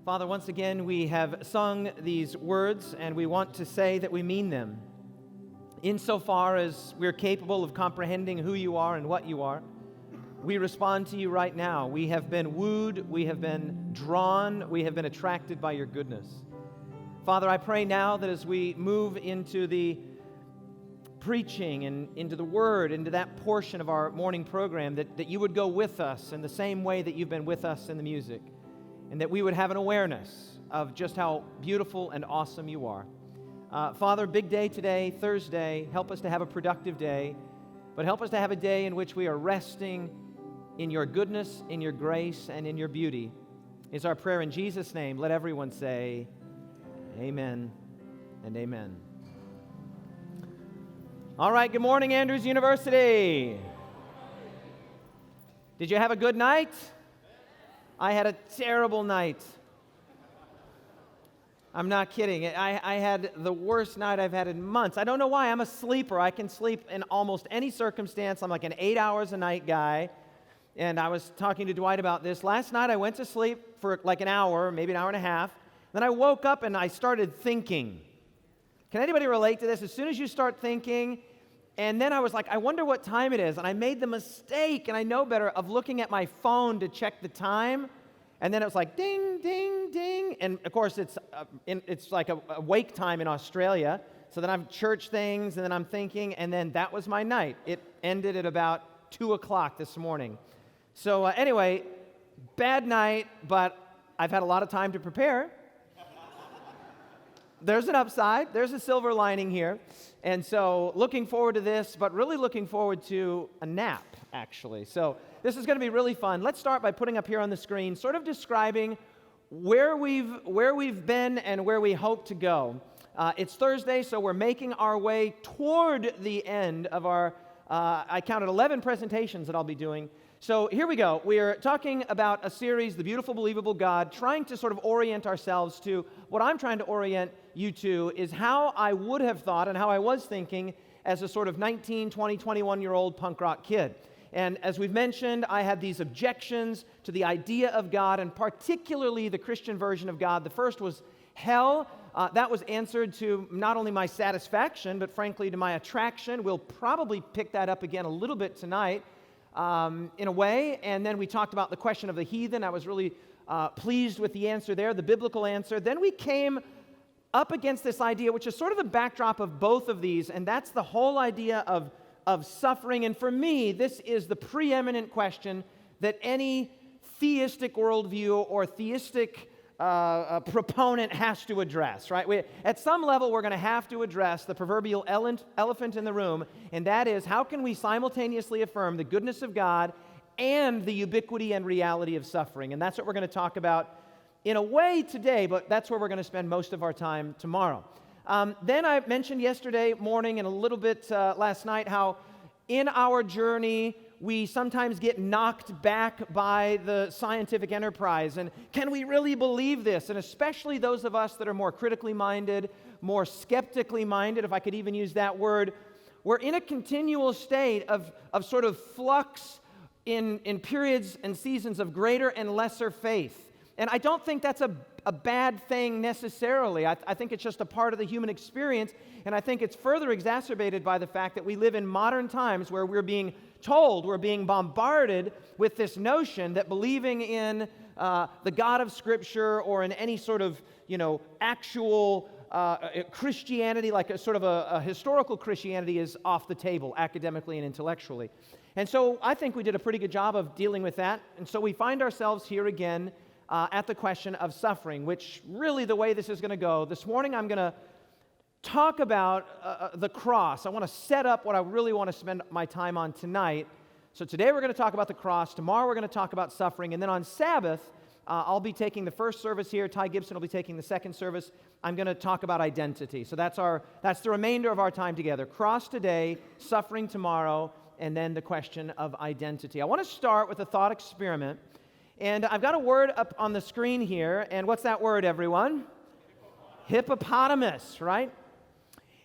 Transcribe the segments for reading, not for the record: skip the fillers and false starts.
Father, once again, we have sung these words, and we want to say that we mean them. Insofar as we're capable of comprehending who you are and what you are, we respond to you right now. We have been wooed, we have been drawn, we have been attracted by your goodness. Father, I pray now that as we move into the preaching and into the Word, into that portion of our morning program, that you would go with us in the same way that you've been with us in the music, and that we would have an awareness of just how beautiful and awesome you are. Father, big day today, Thursday. Help us to have a productive day, but help us to have a day in which we are resting in your goodness, in your grace, and in your beauty. Is our prayer in Jesus' name. Let everyone say amen and amen. All right, good morning, Andrews University. Did you have a good night? I had a terrible night. I'm not kidding. I had the worst night I've had in months. I don't know why. I'm a sleeper. I can sleep in almost any circumstance. I'm like an 8 hours a night guy. And I was talking to Dwight about this. Last night I went to sleep for like an hour, maybe an hour and a half. Then I woke up and I started thinking. Can anybody relate to this? As soon as you start thinking, and then I was like, I wonder what time it is. And I made the mistake, and I know better, of looking at my phone to check the time. And then it was like, ding, ding, ding. And of course, it's like a wake time in Australia. So then I have church things, and then I'm thinking, and then that was my night. It ended at about 2 o'clock this morning. So anyway, bad night, but I've had a lot of time to prepare. There's an upside. There's a silver lining here. And so looking forward to this, but really looking forward to a nap, actually. So this is going to be really fun. Let's start by putting up here on the screen, sort of describing where we've been and where we hope to go. It's Thursday, so we're making our way toward the end of our, I counted 11 presentations that I'll be doing. So here we go. We are talking about a series, The Beautiful, Believable God, trying to sort of orient ourselves to what I'm trying to orient you to is how I would have thought and how I was thinking as a sort of 19, 20, 21-year-old punk rock kid. And as we've mentioned, I had these objections to the idea of God, and particularly the Christian version of God. The first was hell. That was answered to not only my satisfaction, but frankly to my attraction. We'll probably pick that up again a little bit tonight. In a way, and then we talked about the question of the heathen. I was really pleased with the answer there, the biblical answer. Then we came up against this idea, which is sort of the backdrop of both of these, and that's the whole idea of suffering. And for me, this is the preeminent question that any theistic worldview or theistic proponent has to address, right? At some level, we're going to have to address the proverbial elephant in the room, and that is, how can we simultaneously affirm the goodness of God and the ubiquity and reality of suffering? And that's what we're going to talk about in a way today, but that's where we're going to spend most of our time tomorrow. Then I mentioned yesterday morning and a little bit last night how in our journey, we sometimes get knocked back by the scientific enterprise. And can we really believe this? And especially those of us that are more critically minded, more skeptically minded, if I could even use that word, we're in a continual state of sort of flux in periods and seasons of greater and lesser faith. And I don't think that's a bad thing necessarily. I think it's just a part of the human experience, and I think it's further exacerbated by the fact that we live in modern times where we're being bombarded with this notion that believing in the God of Scripture or in any sort of, actual Christianity, like a sort of a historical Christianity, is off the table academically and intellectually. And so I think we did a pretty good job of dealing with that. And so we find ourselves here again at the question of suffering, which really the way this is going to go. This morning I'm going to talk about the cross. I want to set up what I really want to spend my time on tonight. So today we're going to talk about the cross. Tomorrow we're going to talk about suffering. And then on Sabbath, I'll be taking the first service here. Ty Gibson will be taking the second service. I'm going to talk about identity. So that's the remainder of our time together. Cross today, suffering tomorrow, and then the question of identity. I want to start with a thought experiment. And I've got a word up on the screen here. And what's that word, everyone? Hippopotamus, right?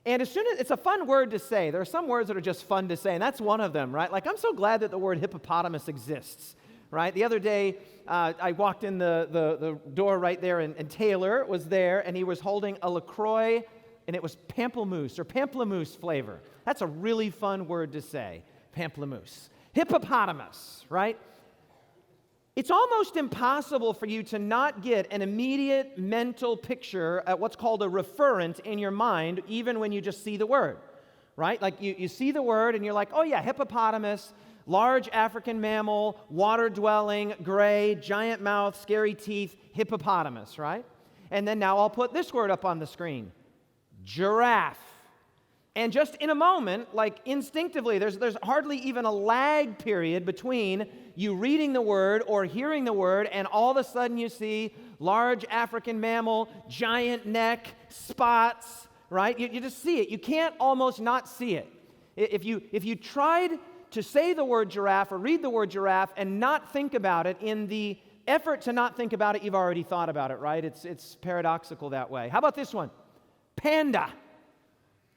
And as soon as it's a fun word to say, there are some words that are just fun to say, and that's one of them, right? Like, I'm so glad that the word hippopotamus exists. right? The other day, I walked in the door right there, and Taylor was there, and he was holding a LaCroix, and it was pamplemousse flavor. That's a really fun word to say, pamplemousse. Hippopotamus, right? It's almost impossible for you to not get an immediate mental picture at what's called a referent in your mind, even when you just see the word, right? Like you see the word, and you're like, oh yeah, hippopotamus, large African mammal, water-dwelling, gray, giant mouth, scary teeth, hippopotamus, right? And then now I'll put this word up on the screen, giraffe. And just in a moment, like instinctively, there's hardly even a lag period between you reading the word or hearing the word, and all of a sudden you see large African mammal, giant neck, spots, right? You just see it. You can't almost not see it. If you tried to say the word giraffe or read the word giraffe and not think about it, in the effort to not think about it, you've already thought about it, right? It's paradoxical that way. How about this one? Panda,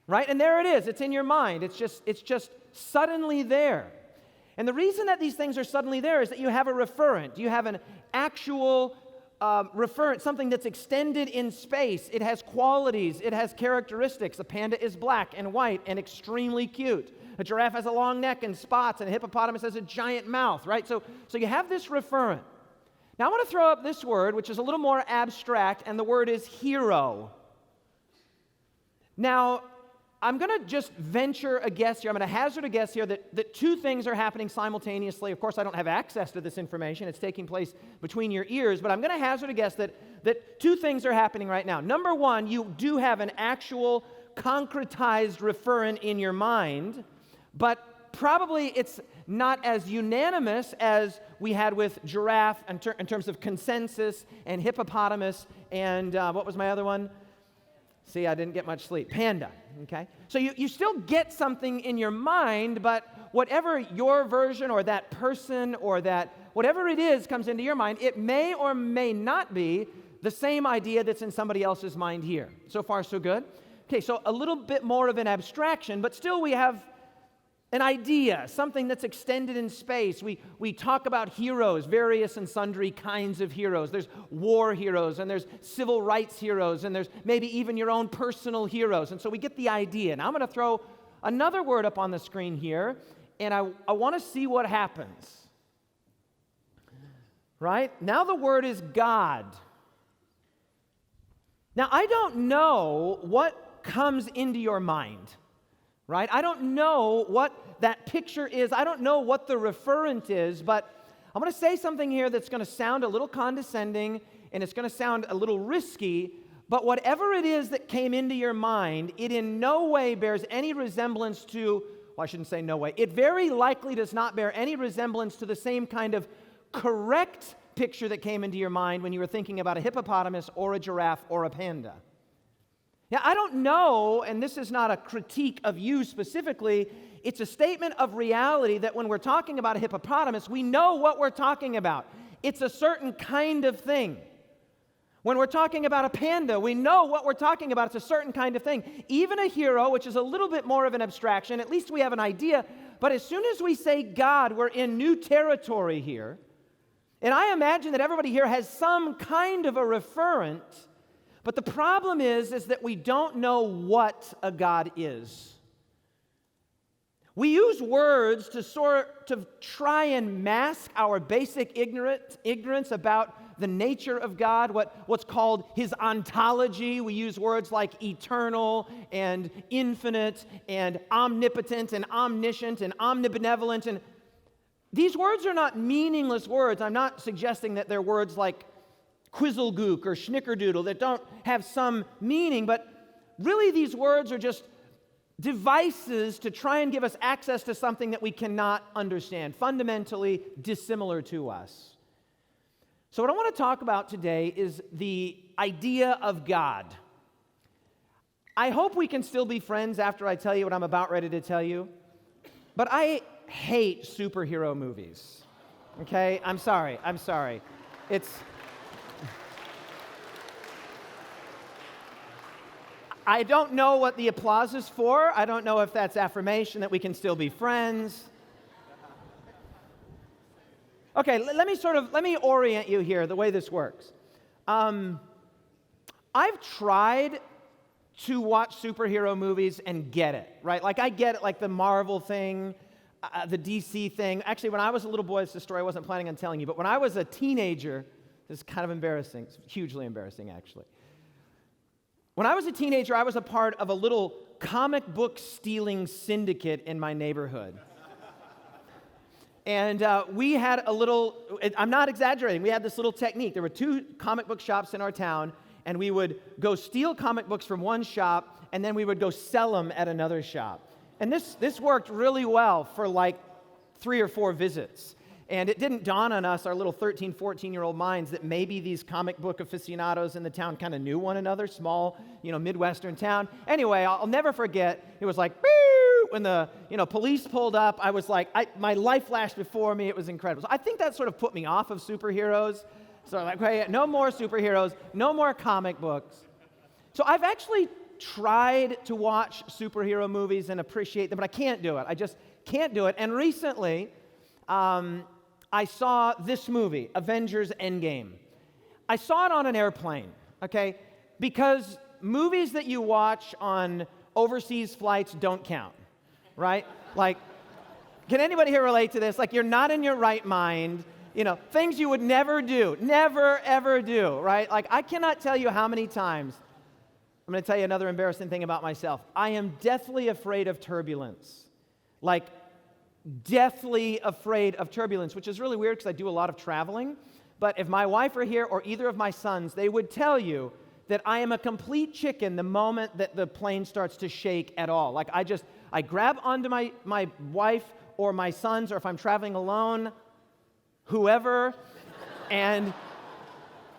right? And there it is. It's in your mind. It's just suddenly there. And the reason that these things are suddenly there is that you have a referent. You have an actual referent, something that's extended in space. It has qualities. It has characteristics. A panda is black and white and extremely cute. A giraffe has a long neck and spots, and a hippopotamus has a giant mouth, right? So you have this referent. Now I want to throw up this word, which is a little more abstract, and the word is hero. Now, I'm going to just venture a guess here. I'm going to hazard a guess here that two things are happening simultaneously. Of course, I don't have access to this information. It's taking place between your ears, but I'm going to hazard a guess that two things are happening right now. Number one, you do have an actual concretized referent in your mind, but probably it's not as unanimous as we had with giraffe in terms of consensus, and hippopotamus, and what was my other one? See, I didn't get much sleep. Panda, okay? So you still get something in your mind, but whatever your version or that person or that whatever it is comes into your mind, it may or may not be the same idea that's in somebody else's mind here. So far, so good? Okay, so a little bit more of an abstraction, but still we have an idea, something that's extended in space. We talk about heroes, various and sundry kinds of heroes. There's war heroes, and there's civil rights heroes, and there's maybe even your own personal heroes. And so we get the idea. Now I'm going to throw another word up on the screen here, and I want to see what happens. Right? Now the word is God. Now I don't know what comes into your mind. Right? I don't know what that picture is. I don't know what the referent is, but I'm going to say something here that's going to sound a little condescending, and it's going to sound a little risky, but whatever it is that came into your mind, it in no way bears any resemblance to, well, I shouldn't say no way, it very likely does not bear any resemblance to the same kind of correct picture that came into your mind when you were thinking about a hippopotamus or a giraffe or a panda. Now, I don't know, and this is not a critique of you specifically, it's a statement of reality that when we're talking about a hippopotamus, we know what we're talking about. It's a certain kind of thing. When we're talking about a panda, we know what we're talking about. It's a certain kind of thing. Even a hero, which is a little bit more of an abstraction, at least we have an idea, but as soon as we say God, we're in new territory here. And I imagine that everybody here has some kind of a referent. But the problem is that we don't know what a God is. We use words to try and mask our basic ignorance about the nature of God, what's called his ontology. We use words like eternal and infinite and omnipotent and omniscient and omnibenevolent. And these words are not meaningless words. I'm not suggesting that they're words like quizzlegook or schnickerdoodle that don't have some meaning, but really these words are just devices to try and give us access to something that we cannot understand, fundamentally dissimilar to us. So what I want to talk about today is the idea of God. I hope we can still be friends after I tell you what I'm about ready to tell you, but I hate superhero movies, okay? I'm sorry. I don't know what the applause is for. I don't know if that's affirmation that we can still be friends. Okay, let me orient you here, the way this works. I've tried to watch superhero movies and get it, right? Like, I get it, like the Marvel thing, the DC thing. Actually, when I was a little boy, it's a story I wasn't planning on telling you, but when I was a teenager, this is kind of embarrassing. It's hugely embarrassing, actually. When I was a teenager, I was a part of a little comic book stealing syndicate in my neighborhood. And we had a little, I'm not exaggerating, we had this little technique. There were 2 comic book shops in our town, and we would go steal comic books from one shop, and then we would go sell them at another shop. And this worked really well for like 3 or 4 visits. And it didn't dawn on us, our little 13, 14-year-old minds, that maybe these comic book aficionados in the town kind of knew one another, small, Midwestern town. Anyway, I'll never forget, it was like, boo! When the, police pulled up, I was like, my life flashed before me. It was incredible. So I think that sort of put me off of superheroes. So I'm like, okay, no more superheroes, no more comic books. So I've actually tried to watch superhero movies and appreciate them, but I can't do it. I just can't do it. And recently, I saw this movie, Avengers Endgame. I saw it on an airplane, okay? Because movies that you watch on overseas flights don't count, right? Like, can anybody here relate to this? Like, you're not in your right mind, things you would never do, never, ever do, right? Like, I cannot tell you how many times, I'm going to tell you another embarrassing thing about myself. I am deathly afraid of turbulence. Like, deathly afraid of turbulence, which is really weird because I do a lot of traveling. But if my wife were here or either of my sons, they would tell you that I am a complete chicken the moment that the plane starts to shake at all. Like, I grab onto my wife or my sons, or if I'm traveling alone, whoever, and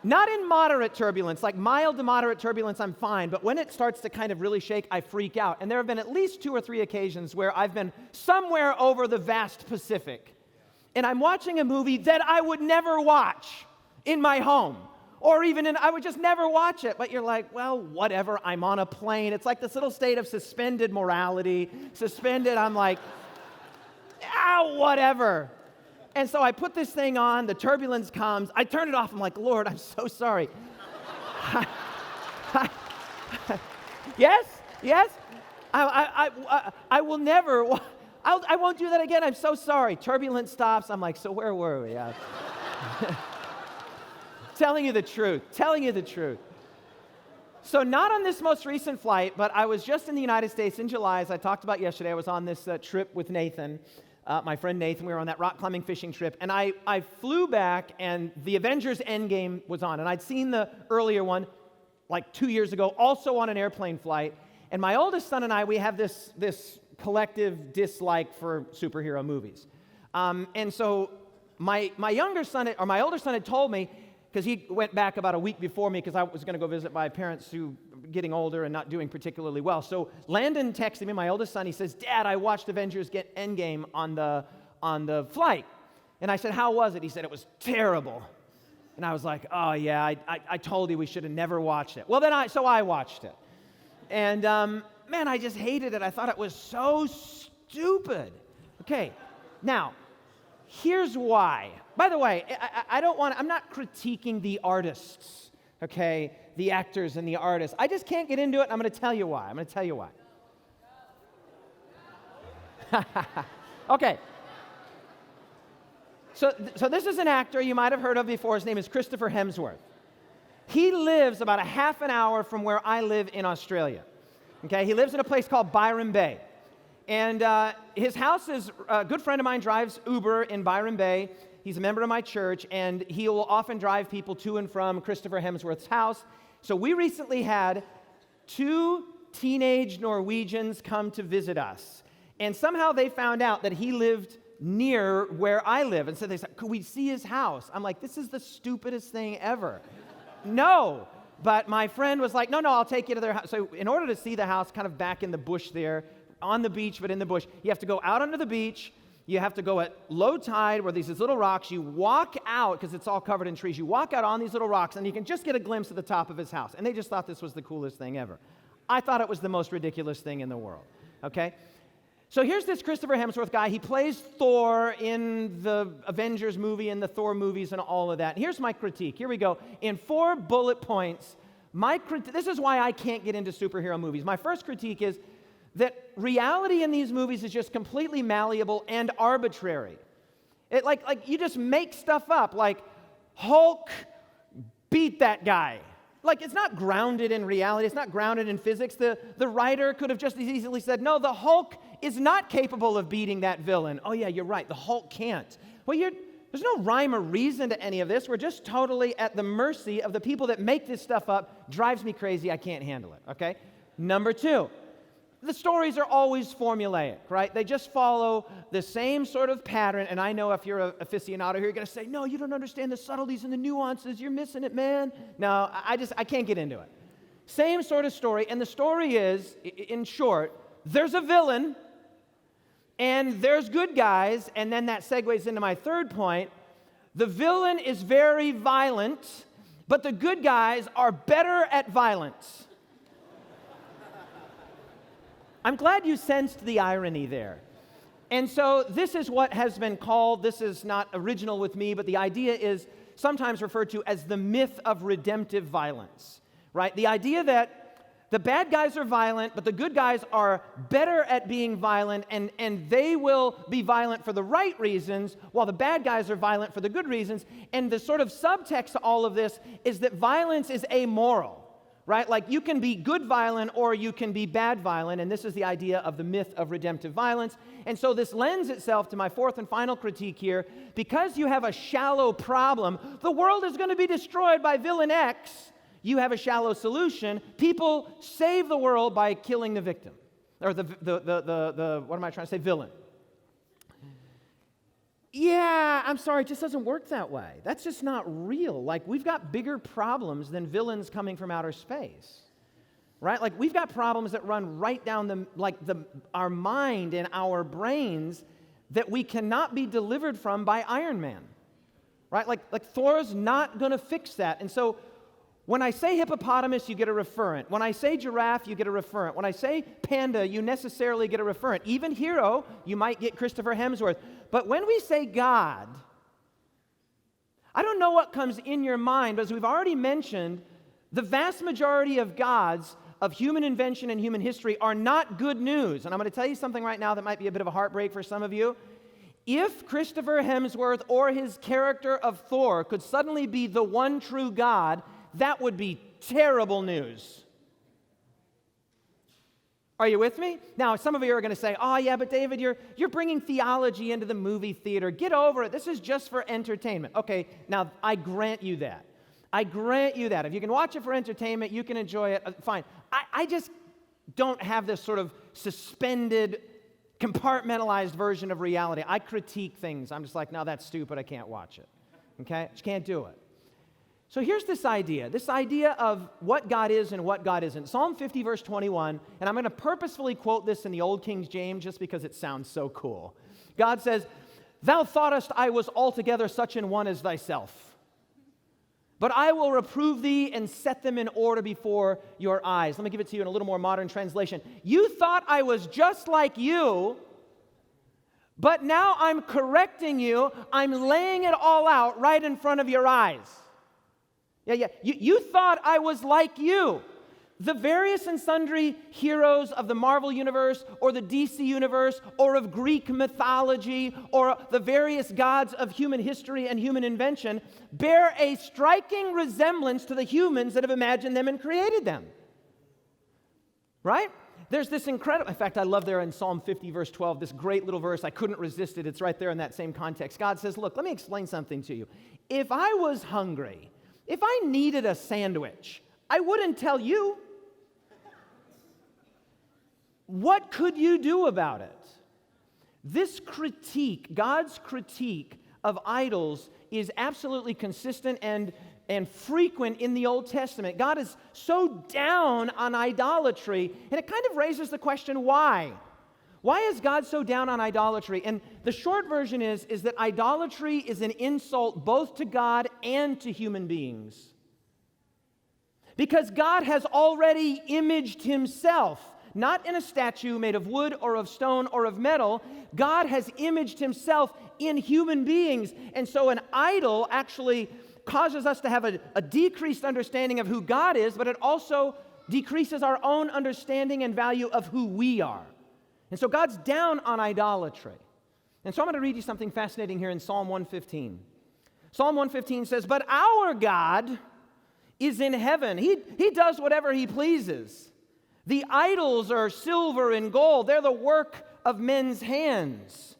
not in moderate turbulence, like mild to moderate turbulence, I'm fine, but when it starts to kind of really shake, I freak out. And there have been at least 2 or 3 occasions where I've been somewhere over the vast Pacific, and I'm watching a movie that I would never watch in my home, or even I would just never watch it, but you're like, well, whatever, I'm on a plane. It's like this little state of suspended morality, I'm like, whatever. And so I put this thing on, the turbulence comes, I turn it off, I'm like, Lord, I'm so sorry. Yes? I will never, I won't do that again, I'm so sorry. Turbulence stops, I'm like, so where were we? Telling you the truth. So not on this most recent flight, but I was just in the United States in July, as I talked about yesterday. I was on this trip with Nathan. My friend Nathan, we were on that rock climbing fishing trip, and I flew back, and the Avengers Endgame was on, and I'd seen the earlier one like 2 years ago, also on an airplane flight, and my oldest son and I, we have this collective dislike for superhero movies, and so my older son had told me, because he went back about a week before me, because I was going to go visit my parents who getting older and not doing particularly well. So Landon texted me, my oldest son, he says, Dad, I watched Avengers Endgame on the flight. And I said, how was it? He said, it was terrible. And I was like, oh yeah, I told you we should have never watched it. Well, so I watched it. And man, I just hated it. I thought it was so stupid. Okay, now, here's why. By the way, I'm not critiquing the artists, okay? The actors and the artists. I just can't get into it, and I'm going to tell you why. Okay. So this is an actor you might have heard of before. His name is Christopher Hemsworth. He lives about a half an hour from where I live in Australia. Okay, he lives in a place called Byron Bay. And his house is, a good friend of mine drives Uber in Byron Bay. He's a member of my church, and he will often drive people to and from Christopher Hemsworth's house. So we recently had 2 teenage Norwegians come to visit us. And somehow they found out that he lived near where I live. And so they said, could we see his house? I'm like, this is the stupidest thing ever. No. But my friend was like, no, I'll take you to their house. So in order to see the house kind of back in the bush there, on the beach, but in the bush, you have to go out onto the beach. You have to go at low tide where there's these little rocks. You walk out, because it's all covered in trees. You walk out on these little rocks, and you can just get a glimpse of the top of his house. And they just thought this was the coolest thing ever. I thought it was the most ridiculous thing in the world, okay? So here's this Christopher Hemsworth guy. He plays Thor in the Avengers movie and the Thor movies and all of that. And here's my critique. Here we go. In 4 bullet points, this is why I can't get into superhero movies. My first critique is that reality in these movies is just completely malleable and arbitrary. Like you just make stuff up, like Hulk beat that guy. Like, it's not grounded in reality. It's not grounded in physics. The writer could have just as easily said, no, the Hulk is not capable of beating that villain. Oh, yeah, you're right. The Hulk can't. Well, there's no rhyme or reason to any of this. We're just totally at the mercy of the people that make this stuff up. Drives me crazy. I can't handle it, okay? Number 2, the stories are always formulaic, right? They just follow the same sort of pattern. And I know if you're an aficionado here, you're going to say, no, you don't understand the subtleties and the nuances. You're missing it, man. No, I can't get into it. Same sort of story. And the story is, in short, there's a villain and there's good guys. And then that segues into my third point. The villain is very violent, but the good guys are better at violence. I'm glad you sensed the irony there. And so this is what has been called, this is not original with me, but the idea is sometimes referred to as the myth of redemptive violence, right? The idea that the bad guys are violent, but the good guys are better at being violent, and they will be violent for the right reasons, while the bad guys are violent for the good reasons. And the sort of subtext to all of this is that violence is amoral. Right? Like, you can be good violent or you can be bad violent, and this is the idea of the myth of redemptive violence. And so this lends itself to my fourth and final critique here. Because you have a shallow problem, the world is going to be destroyed by villain X. You have a shallow solution. People save the world by killing the victim, or the what am I trying to say, villain. Yeah, I'm sorry, it just doesn't work that way. That's just not real. Like, we've got bigger problems than villains coming from outer space, right? Like, we've got problems that run right down our mind and our brains that we cannot be delivered from by Iron Man, right? Like Thor's not going to fix that. And so when I say hippopotamus, you get a referent. When I say giraffe, you get a referent. When I say panda, you necessarily get a referent. Even hero, you might get Christopher Hemsworth. But when we say God, I don't know what comes in your mind, but as we've already mentioned, the vast majority of gods of human invention and human history are not good news. And I'm going to tell you something right now that might be a bit of a heartbreak for some of you. If Christopher Hemsworth or his character of Thor could suddenly be the one true God, that would be terrible news. Are you with me? Now, some of you are going to say, oh, yeah, but David, you're bringing theology into the movie theater. Get over it. This is just for entertainment. Okay, now, I grant you that. I grant you that. If you can watch it for entertainment, you can enjoy it, fine. I just don't have this sort of suspended, compartmentalized version of reality. I critique things. I'm just like, no, that's stupid. I can't watch it. Okay? Just can't do it. So here's this idea of what God is and what God isn't. Psalm 50, verse 21, and I'm going to purposefully quote this in the Old King James just because it sounds so cool. God says, "Thou thoughtest I was altogether such an one as thyself, but I will reprove thee and set them in order before your eyes." Let me give it to you in a little more modern translation. You thought I was just like you, but now I'm correcting you. I'm laying it all out right in front of your eyes. Yeah. You thought I was like you. The various and sundry heroes of the Marvel Universe or the DC Universe or of Greek mythology or the various gods of human history and human invention bear a striking resemblance to the humans that have imagined them and created them. Right? There's this incredible, in fact, I love there in Psalm 50, verse 12, this great little verse. I couldn't resist it. It's right there in that same context. God says, look, let me explain something to you. If I was hungry, if I needed a sandwich, I wouldn't tell you. What could you do about it? This critique, God's critique of idols, is absolutely consistent and frequent in the Old Testament. God is so down on idolatry, and it kind of raises the question, why? Why is God so down on idolatry? And the short version is that idolatry is an insult both to God and to human beings. Because God has already imaged himself. not in a statue made of wood or of stone or of metal. God has imaged himself in human beings. And so an idol actually causes us to have a decreased understanding of who God is, but it also decreases our own understanding and value of who we are. And so God's down on idolatry. And so I'm going to read you something fascinating here in Psalm 115. Psalm 115 says, "But our God is in heaven. He does whatever he pleases. The idols are silver and gold. They're the work of men's hands.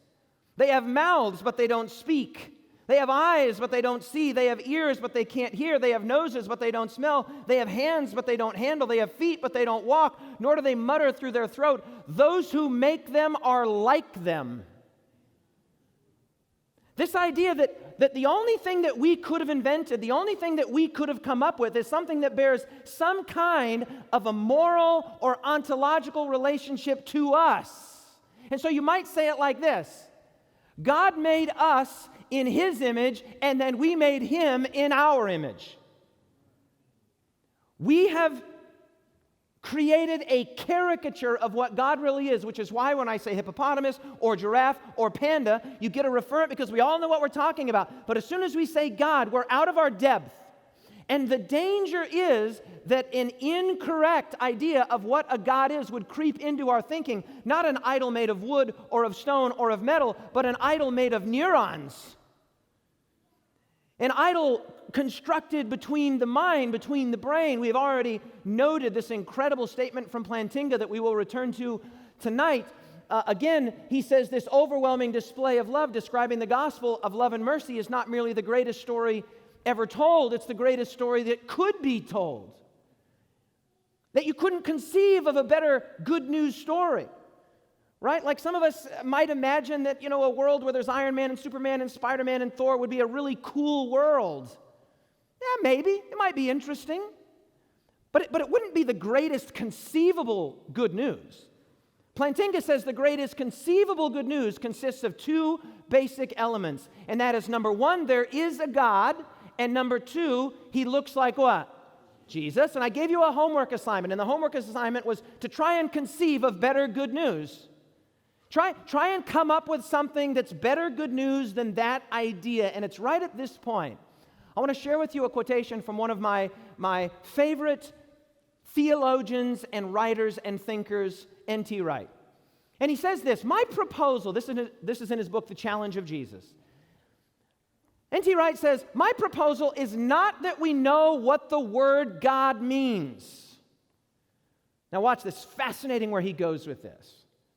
They have mouths, but they don't speak. They have eyes, but they don't see. They have ears, but they can't hear. They have noses, but they don't smell. They have hands, but they don't handle. They have feet, but they don't walk, nor do they mutter through their throat. Those who make them are like them." This idea that the only thing that we could have invented, the only thing that we could have come up with is something that bears some kind of a moral or ontological relationship to us. And so you might say it like this: God made us in his image, and then we made him in our image. We have created a caricature of what God really is, which is why when I say hippopotamus or giraffe or panda, you get a referent because we all know what we're talking about. But as soon as we say God, we're out of our depth. And the danger is that an incorrect idea of what a God is would creep into our thinking, not an idol made of wood or of stone or of metal, but an idol made of neurons. An idol constructed between the mind, between the brain. We have already noted this incredible statement from Plantinga that we will return to tonight. Again, he says this overwhelming display of love, describing the gospel of love and mercy, is not merely the greatest story ever told, it's the greatest story that could be told. That you couldn't conceive of a better good news story. Right? Like some of us might imagine that, a world where there's Iron Man and Superman and Spider-Man and Thor would be a really cool world. Yeah, maybe. It might be interesting. But it wouldn't be the greatest conceivable good news. Plantinga says the greatest conceivable good news consists of two basic elements. And that is, number one, there is a God. And number two, he looks like what? Jesus. And I gave you a homework assignment. And the homework assignment was to try and conceive of better good news. Try and come up with something that's better good news than that idea. And it's right at this point. I want to share with you a quotation from one of my favorite theologians and writers and thinkers, N.T. Wright. And he says this: my proposal, this is in his book, The Challenge of Jesus. N.T. Wright says, my proposal is not that we know what the word God means. Now watch this, fascinating where he goes with this.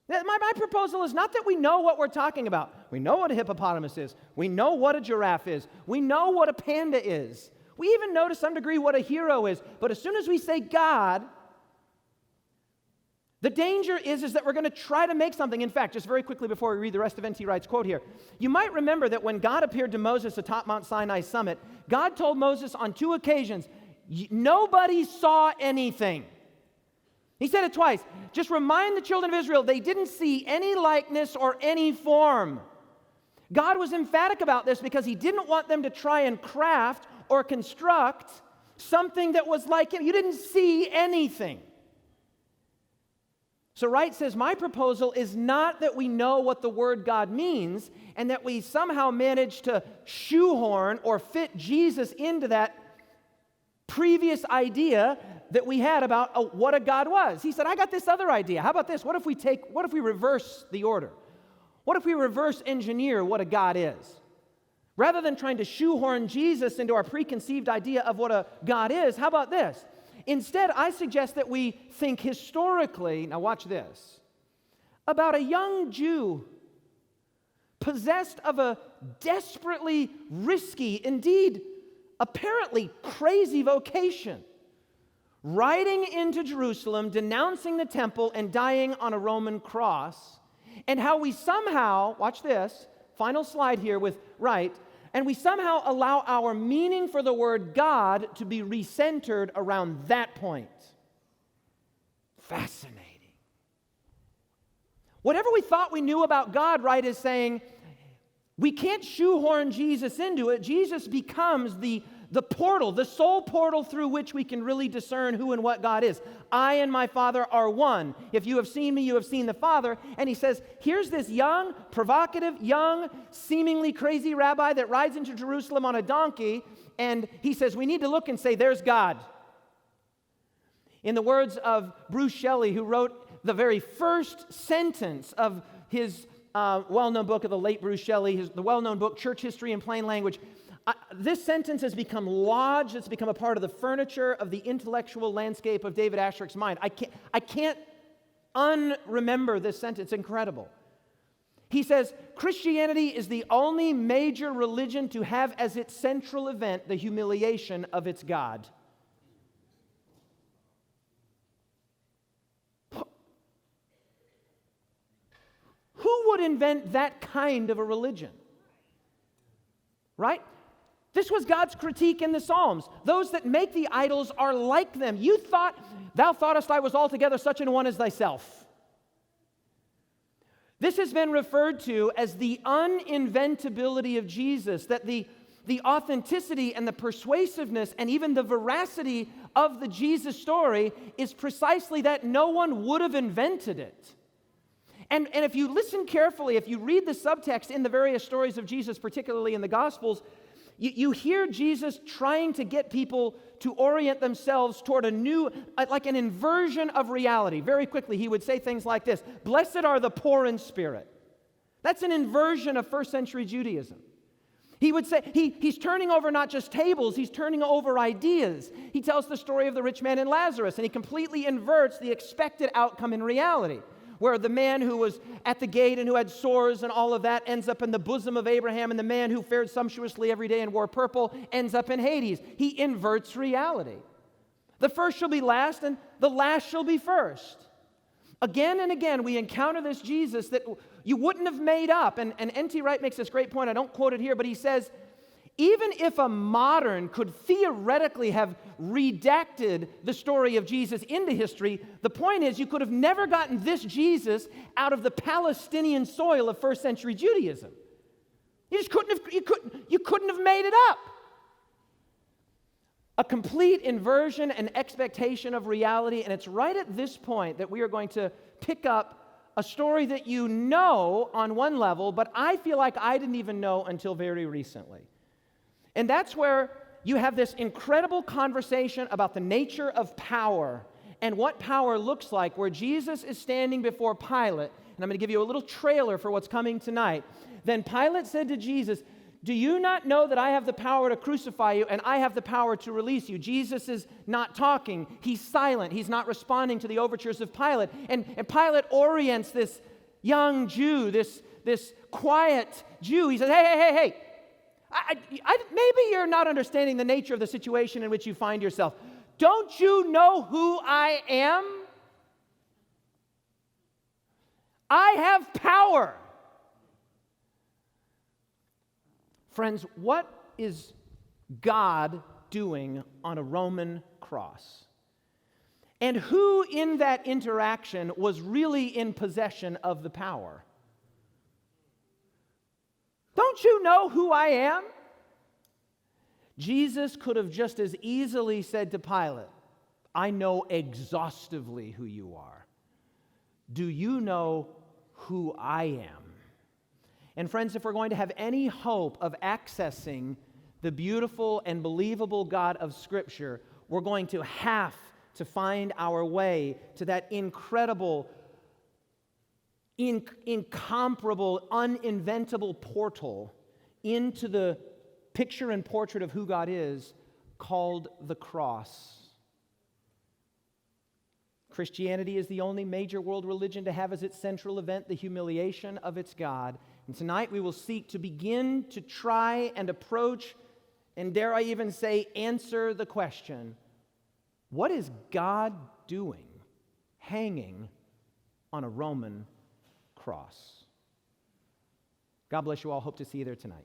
My proposal is not that we know what we're talking about. We know what a hippopotamus is. We know what a giraffe is. We know what a panda is. We even know to some degree what a hero is. But as soon as we say God, the danger is that we're going to try to make something. In fact, just very quickly before we read the rest of N.T. Wright's quote here, you might remember that when God appeared to Moses atop Mount Sinai summit, God told Moses on two occasions, nobody saw anything. He said it twice. Just remind the children of Israel they didn't see any likeness or any form. God was emphatic about this because he didn't want them to try and craft or construct something that was like him. You didn't see anything. So Wright says, my proposal is not that we know what the word God means and that we somehow manage to shoehorn or fit Jesus into that previous idea that we had about what a God was. He said, I got this other idea. How about this? What if we reverse the order? What if we reverse engineer what a God is? Rather than trying to shoehorn Jesus into our preconceived idea of what a God is, how about this? Instead, I suggest that we think historically, now watch this, about a young Jew possessed of a desperately risky, indeed apparently crazy vocation, riding into Jerusalem, denouncing the temple, and dying on a Roman cross, and how we somehow, watch this, final slide here with Wright, and we somehow allow our meaning for the word God to be recentered around that point. Fascinating. Whatever we thought we knew about God, Wright is saying, we can't shoehorn Jesus into it. Jesus becomes the the portal, the sole portal through which we can really discern who and what God is. I and my Father are one. If you have seen me, you have seen the Father. And he says, here's this young, provocative, young, seemingly crazy rabbi that rides into Jerusalem on a donkey, and he says, we need to look and say, there's God. In the words of Bruce Shelley, who wrote the very first sentence of his well-known book of the late Bruce Shelley, the well-known book, Church History in Plain Language, this sentence has become lodged, it's become a part of the furniture of the intellectual landscape of David Asscherick's mind. I can't unremember this sentence. It's incredible. He says, Christianity is the only major religion to have as its central event the humiliation of its God. Who would invent that kind of a religion? Right? This was God's critique in the Psalms. Those that make the idols are like them. Thou thoughtest I was altogether such an one as thyself. This has been referred to as the uninventability of Jesus, that the authenticity and the persuasiveness and even the veracity of the Jesus story is precisely that no one would have invented it. And if you listen carefully, if you read the subtext in the various stories of Jesus, particularly in the Gospels, you hear Jesus trying to get people to orient themselves toward a new, like an inversion of reality. Very quickly, he would say things like this: blessed are the poor in spirit. That's an inversion of first century Judaism. He would say, he's turning over not just tables, he's turning over ideas. He tells the story of the rich man and Lazarus, and he completely inverts the expected outcome in reality, where the man who was at the gate and who had sores and all of that ends up in the bosom of Abraham, and the man who fared sumptuously every day and wore purple ends up in Hades. He inverts reality. The first shall be last, and the last shall be first. Again and again, we encounter this Jesus that you wouldn't have made up. And N.T. Wright makes this great point. I don't quote it here, but he says, even if a modern could theoretically have redacted the story of Jesus into history, the point is you could have never gotten this Jesus out of the Palestinian soil of first century Judaism. You just couldn't have made it up. A complete inversion and expectation of reality, and it's right at this point that we are going to pick up a story that you know on one level, but I feel like I didn't even know until very recently. And that's where you have this incredible conversation about the nature of power and what power looks like, where Jesus is standing before Pilate. And I'm going to give you a little trailer for what's coming tonight. Then Pilate said to Jesus, do you not know that I have the power to crucify you and I have the power to release you? Jesus is not talking. He's silent. He's not responding to the overtures of Pilate. And Pilate orients this young Jew, this quiet Jew. He says, hey. Maybe you're not understanding the nature of the situation in which you find yourself. Don't you know who I am? I have power. Friends, what is God doing on a Roman cross? And who in that interaction was really in possession of the power? Don't you know who I am? Jesus could have just as easily said to Pilate, I know exhaustively who you are. Do you know who I am? And friends, if we're going to have any hope of accessing the beautiful and believable God of Scripture, we're going to have to find our way to that incredible, incomparable, uninventable portal into the picture and portrait of who God is, called the cross. Christianity is the only major world religion to have as its central event the humiliation of its God. And tonight we will seek to begin to try and approach, and dare I even say, answer the question, what is God doing hanging on a Roman cross? God bless you all. Hope to see you there tonight.